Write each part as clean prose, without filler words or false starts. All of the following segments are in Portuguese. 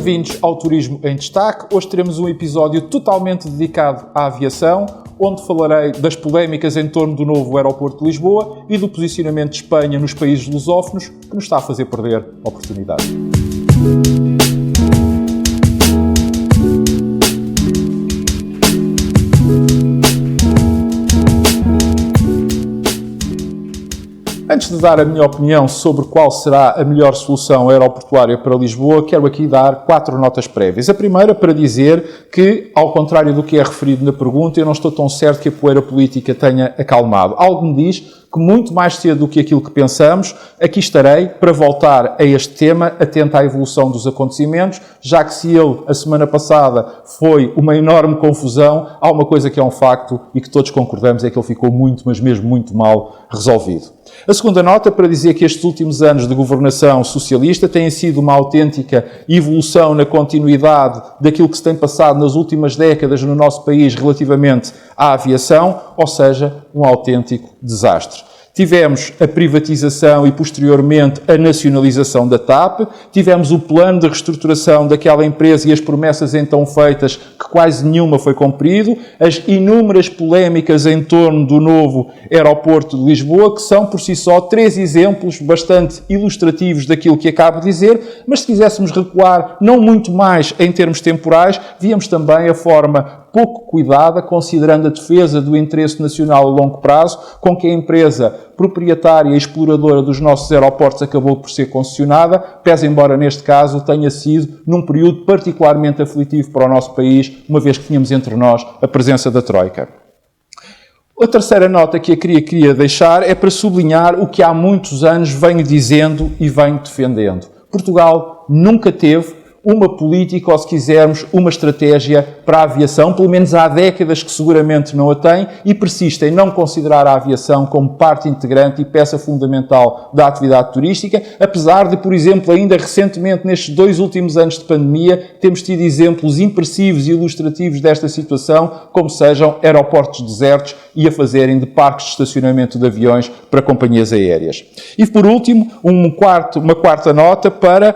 Bem-vindos ao Turismo em Destaque. Hoje teremos um episódio totalmente dedicado à aviação, onde falarei das polémicas em torno do novo aeroporto de Lisboa e do posicionamento de Espanha nos países lusófonos, que nos está a fazer perder oportunidades. Antes de dar a minha opinião sobre qual será a melhor solução aeroportuária para Lisboa, quero aqui dar 4 notas prévias. A primeira para dizer que, ao contrário do que é referido na pergunta, eu não estou tão certo que a poeira política tenha acalmado. Algo me diz que muito mais cedo do que aquilo que pensamos, aqui estarei para voltar a este tema, atento à evolução dos acontecimentos, já que se ele, a semana passada, foi uma enorme confusão, há uma coisa que é um facto e que todos concordamos, é que ele ficou muito, mas mesmo muito mal resolvido. A segunda nota para dizer que estes últimos anos de governação socialista têm sido uma autêntica evolução na continuidade daquilo que se tem passado nas últimas décadas no nosso país relativamente à aviação, ou seja, um autêntico desastre. Tivemos a privatização e, posteriormente, a nacionalização da TAP. Tivemos o plano de reestruturação daquela empresa e as promessas então feitas, que quase nenhuma foi cumprido. As inúmeras polémicas em torno do novo aeroporto de Lisboa, que são, por si só, 3 exemplos bastante ilustrativos daquilo que acabo de dizer. Mas se quiséssemos recuar não muito mais em termos temporais, víamos também a forma pouco cuidada, considerando a defesa do interesse nacional a longo prazo, com que a empresa proprietária e exploradora dos nossos aeroportos acabou por ser concessionada, pese embora neste caso tenha sido num período particularmente aflitivo para o nosso país, uma vez que tínhamos entre nós a presença da Troika. A terceira nota que eu queria deixar é para sublinhar o que há muitos anos venho dizendo e venho defendendo. Portugal nunca teve uma política, ou se quisermos, uma estratégia para a aviação, pelo menos há décadas que seguramente não a tem, e persiste em não considerar a aviação como parte integrante e peça fundamental da atividade turística, apesar de, por exemplo, ainda recentemente, nestes 2 últimos anos de pandemia, temos tido exemplos impressivos e ilustrativos desta situação, como sejam aeroportos desertos e a fazerem de parques de estacionamento de aviões para companhias aéreas. E, por último, uma quarta nota para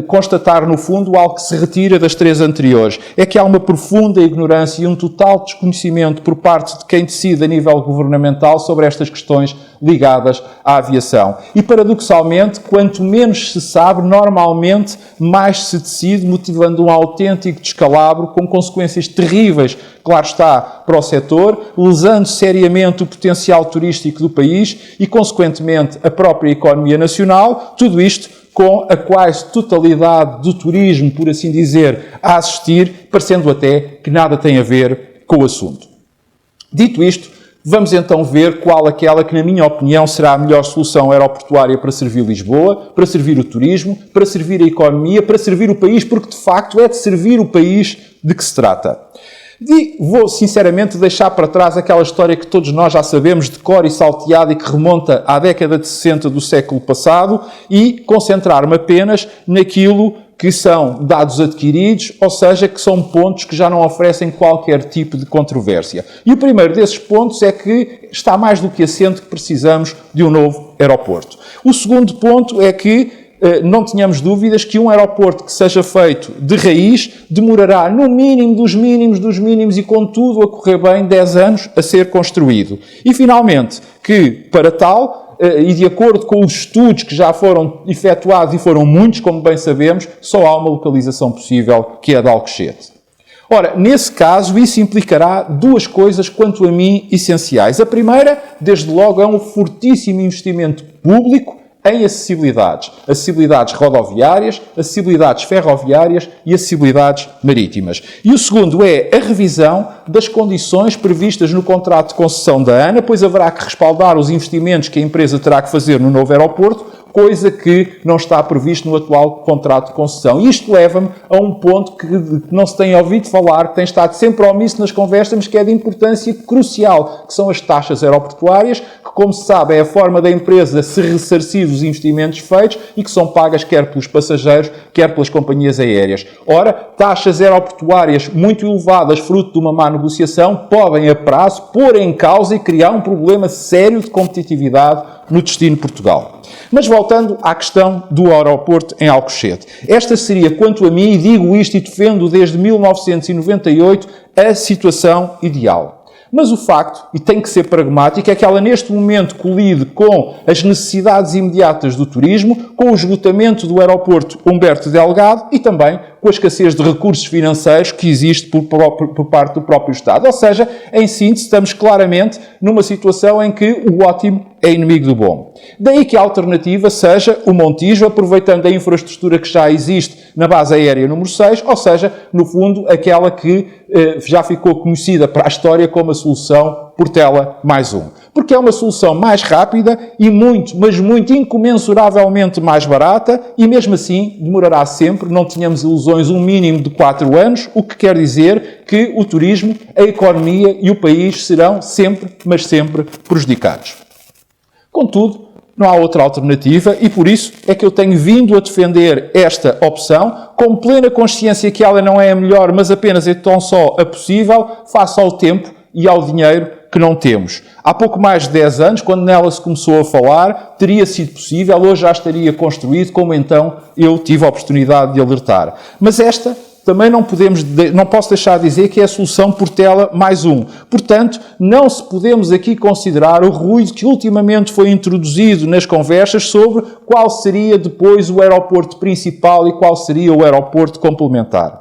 constatar, no fundo, algo que se retira das 3 anteriores. É que há uma profunda ignorância e um total desconhecimento por parte de quem decide a nível governamental sobre estas questões ligadas à aviação. E, paradoxalmente, quanto menos se sabe, normalmente mais se decide, motivando um autêntico descalabro com consequências terríveis, claro está, para o setor, lesando seriamente o potencial turístico do país e, consequentemente, a própria economia nacional. Tudo isto com a quase totalidade do turismo, por assim dizer, a assistir, parecendo até que nada tem a ver com o assunto. Dito isto, vamos então ver qual aquela que, na minha opinião, será a melhor solução aeroportuária para servir Lisboa, para servir o turismo, para servir a economia, para servir o país, porque de facto é de servir o país de que se trata. E vou, sinceramente, deixar para trás aquela história que todos nós já sabemos de cor e salteado e que remonta à década de 60 do século passado e concentrar-me apenas naquilo que são dados adquiridos, ou seja, que são pontos que já não oferecem qualquer tipo de controvérsia. E o primeiro desses pontos é que está mais do que assente que precisamos de um novo aeroporto. O segundo ponto é que não tenhamos dúvidas que um aeroporto que seja feito de raiz demorará no mínimo dos mínimos e, contudo, a correr bem, 10 anos a ser construído. E, finalmente, que para tal, e de acordo com os estudos que já foram efetuados, e foram muitos, como bem sabemos, só há uma localização possível, que é a de Alcochete. Ora, nesse caso, isso implicará 2 coisas, quanto a mim, essenciais. A primeira, desde logo, é um fortíssimo investimento público em acessibilidades rodoviárias, acessibilidades ferroviárias e acessibilidades marítimas. E o segundo é a revisão das condições previstas no contrato de concessão da ANA, pois haverá que respaldar os investimentos que a empresa terá que fazer no novo aeroporto, coisa que não está previsto no atual contrato de concessão. E isto leva-me a um ponto que não se tem ouvido falar, que tem estado sempre omisso nas conversas, mas que é de importância crucial, que são as taxas aeroportuárias, que, como se sabe, é a forma da empresa se ressarcir dos investimentos feitos e que são pagas quer pelos passageiros, quer pelas companhias aéreas. Ora, taxas aeroportuárias muito elevadas, fruto de uma má negociação, podem a prazo pôr em causa e criar um problema sério de competitividade no destino Portugal. Mas voltando à questão do aeroporto em Alcochete. Esta seria, quanto a mim, e digo isto e defendo desde 1998, a situação ideal. Mas o facto, e tem que ser pragmático, é que ela neste momento colide com as necessidades imediatas do turismo, com o esgotamento do aeroporto Humberto Delgado e também com a escassez de recursos financeiros que existe por parte do próprio Estado. Ou seja, em síntese, estamos claramente numa situação em que o ótimo é inimigo do bom. Daí que a alternativa seja o Montijo, aproveitando a infraestrutura que já existe na base aérea número 6, ou seja, no fundo, aquela que já ficou conhecida para a história como a solução Portela mais um. Porque é uma solução mais rápida e muito, mas muito incomensuravelmente mais barata e mesmo assim demorará sempre, não tenhamos ilusões, um mínimo de 4 anos, o que quer dizer que o turismo, a economia e o país serão sempre, mas sempre prejudicados. Contudo, não há outra alternativa e por isso é que eu tenho vindo a defender esta opção com plena consciência que ela não é a melhor, mas apenas é tão só a possível face ao tempo e ao dinheiro que não temos. Há pouco mais de 10 anos, quando nela se começou a falar, teria sido possível, hoje já estaria construído, como então eu tive a oportunidade de alertar. Mas esta também não posso deixar de dizer que é a solução Portela mais um. Portanto, não se podemos aqui considerar o ruído que ultimamente foi introduzido nas conversas sobre qual seria depois o aeroporto principal e qual seria o aeroporto complementar.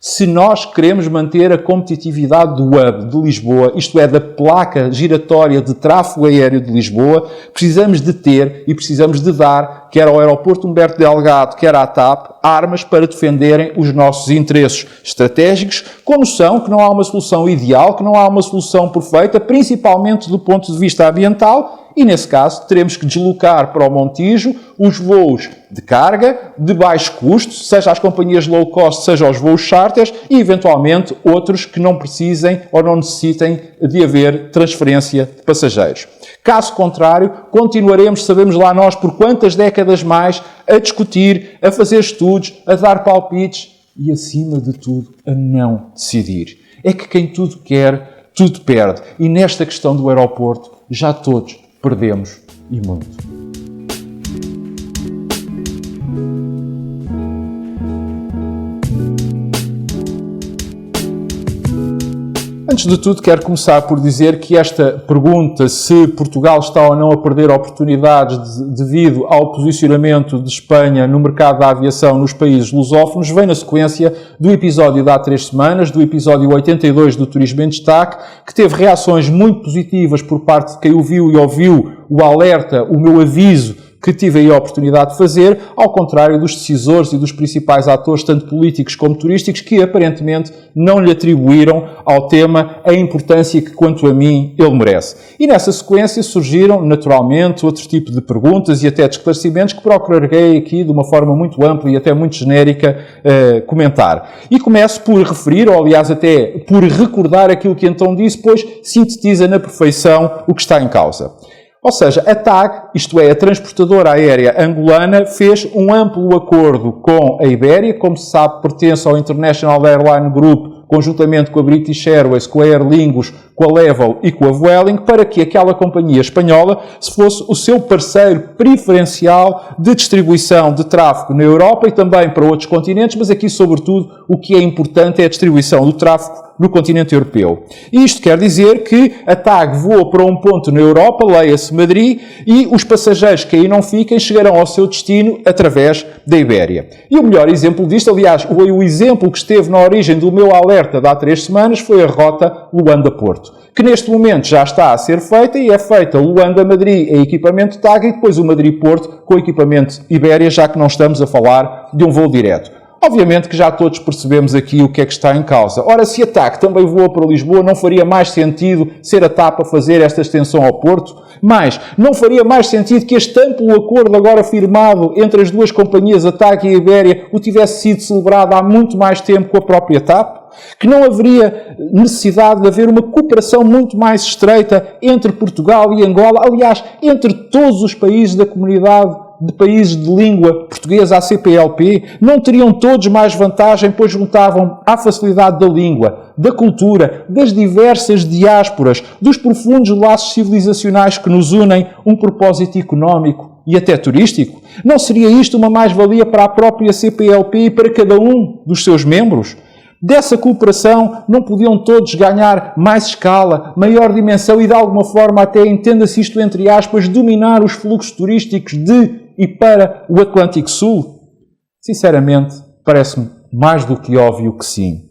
Se nós queremos manter a competitividade do hub de Lisboa, isto é, da placa giratória de tráfego aéreo de Lisboa, precisamos de ter e precisamos de dar, quer ao aeroporto Humberto Delgado, quer à TAP, armas para defenderem os nossos interesses estratégicos, com noção que não há uma solução ideal, que não há uma solução perfeita, principalmente do ponto de vista ambiental, e, nesse caso, teremos que deslocar para o Montijo os voos de carga, de baixo custo, seja as companhias low cost, seja os voos charters, e, eventualmente, outros que não precisem ou não necessitem de haver transferência de passageiros. Caso contrário, continuaremos, sabemos lá nós por quantas décadas mais, a discutir, a fazer estudos, a dar palpites e, acima de tudo, a não decidir. É que quem tudo quer, tudo perde. E nesta questão do aeroporto, já todos perdemos e muito. Antes de tudo, quero começar por dizer que esta pergunta se Portugal está ou não a perder oportunidades devido ao posicionamento de Espanha no mercado da aviação nos países lusófonos vem na sequência do episódio de há 3 semanas, do episódio 82 do Turismo em Destaque, que teve reações muito positivas por parte de quem o viu e ouviu o alerta, o meu aviso, que tive aí a oportunidade de fazer, ao contrário dos decisores e dos principais atores, tanto políticos como turísticos, que aparentemente não lhe atribuíram ao tema a importância que, quanto a mim, ele merece. E nessa sequência surgiram, naturalmente, outro tipo de perguntas e até de esclarecimentos que procurarei aqui, de uma forma muito ampla e até muito genérica, comentar. E começo por referir, ou aliás até por recordar aquilo que então disse, pois sintetiza na perfeição o que está em causa. Ou seja, a TAG, isto é, a transportadora aérea angolana, fez um amplo acordo com a Iberia, como se sabe, pertence ao International Airline Group, conjuntamente com a British Airways, com a Aer Lingus, com a Level e com a Vueling, para que aquela companhia espanhola fosse o seu parceiro preferencial de distribuição de tráfego na Europa e também para outros continentes, mas aqui, sobretudo, o que é importante é a distribuição do tráfego no continente europeu. E isto quer dizer que a TAG voa para um ponto na Europa, leia-se Madrid, e os passageiros que aí não fiquem chegarão ao seu destino através da Ibéria. E o melhor exemplo disto, aliás, o exemplo que esteve na origem do meu alerta de há 3 semanas foi a rota Luanda-Porto, que neste momento já está a ser feita e é feita Luanda-Madrid em equipamento TAG e depois o Madrid-Porto com equipamento Ibéria, já que não estamos a falar de um voo direto. Obviamente que já todos percebemos aqui o que é que está em causa. Ora, se a TAG também voa para Lisboa, não faria mais sentido ser a TAP a fazer esta extensão ao Porto? Mas não faria mais sentido que este amplo acordo agora firmado entre as duas companhias, a TAG e a Ibéria, o tivesse sido celebrado há muito mais tempo com a própria TAP? Que não haveria necessidade de haver uma cooperação muito mais estreita entre Portugal e Angola, aliás, entre todos os países da comunidade de países de língua portuguesa à CPLP não teriam todos mais vantagem, pois juntavam à facilidade da língua, da cultura, das diversas diásporas, dos profundos laços civilizacionais que nos unem, um propósito económico e até turístico? Não seria isto uma mais-valia para a própria CPLP e para cada um dos seus membros? Dessa cooperação não podiam todos ganhar mais escala, maior dimensão e, de alguma forma, até, entenda-se isto entre aspas, dominar os fluxos turísticos de e para o Atlântico Sul? Sinceramente, parece-me mais do que óbvio que sim.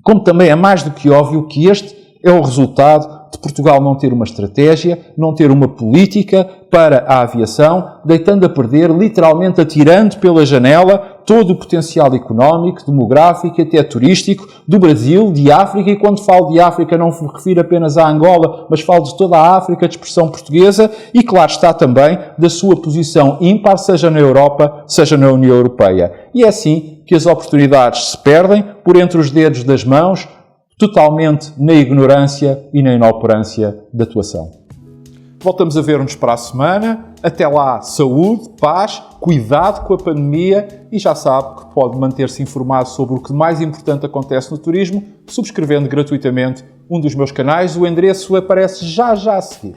Como também é mais do que óbvio que este é o resultado de Portugal não ter uma estratégia, não ter uma política para a aviação, deitando a perder, literalmente atirando pela janela, todo o potencial económico, demográfico e até turístico do Brasil, de África, e quando falo de África não me refiro apenas à Angola, mas falo de toda a África de expressão portuguesa e, claro está, também da sua posição ímpar, seja na Europa, seja na União Europeia. E é assim que as oportunidades se perdem por entre os dedos das mãos, totalmente na ignorância e na inoperância da atuação. Voltamos a ver-nos para a semana. Até lá, saúde, paz, cuidado com a pandemia e já sabe que pode manter-se informado sobre o que mais importante acontece no turismo, subscrevendo gratuitamente um dos meus canais. O endereço aparece já a seguir.